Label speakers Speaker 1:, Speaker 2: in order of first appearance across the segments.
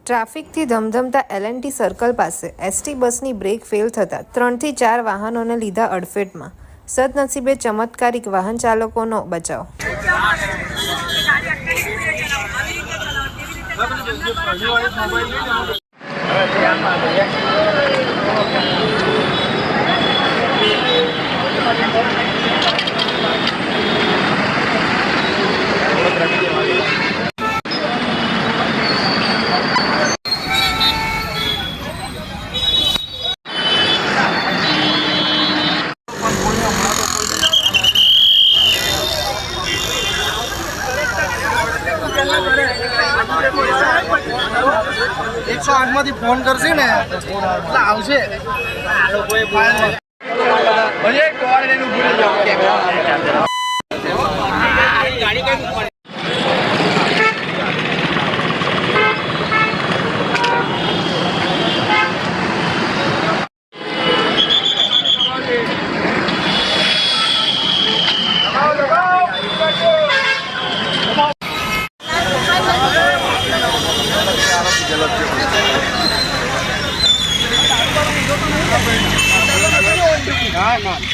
Speaker 1: ટ્રાફિકથી ધમધમતા L&T circle પાસે ST બસની brake fail થતાં 3 થી 4 વાહનોને લીધા અડફેટમાં. સદનસીબે ચમત્કારિક વાહન ચાલકોનો બચાવ.
Speaker 2: માંથી ફોન કરશે ને એટલે આવશે.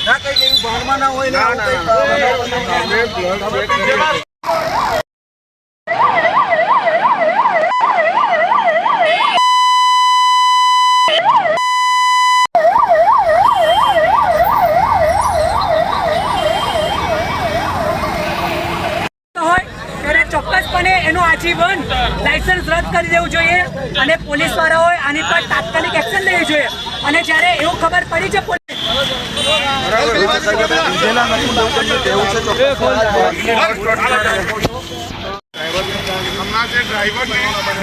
Speaker 2: ના કઈ એવું ભાગમાં ના હોય
Speaker 3: ચોક્કસપણે એનું આજીવન લાયસન્સ રદ કરી દેવું જોઈએ અને પોલીસ વાળાઓએ આની પર તાત્કાલિક એક્શન લેવી જોઈએ. અને જ્યારે એવું ખબર પડી છે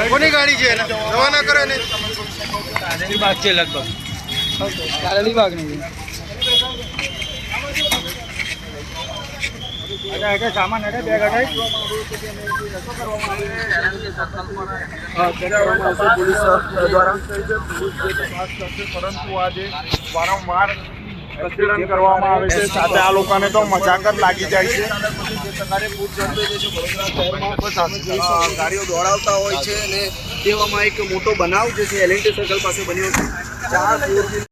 Speaker 2: કોની ગાડી છે રવાના કરે ને
Speaker 4: બાગ છે લગભગ બાગ નહીં સામાન બે ગાડી
Speaker 2: પોલીસ દ્વારા પરંતુ આજે વારંવાર રસીકરણ કરવામાં આવે છે. સાથે આ લોકોને તો મજાક જ લાગી જાય છે. ગાડીઓ દોડાવતા હોય છે અને તેવામાં એક મોટો બનાવ જે છે L&T સર્કલ પાસે બન્યો છે. 4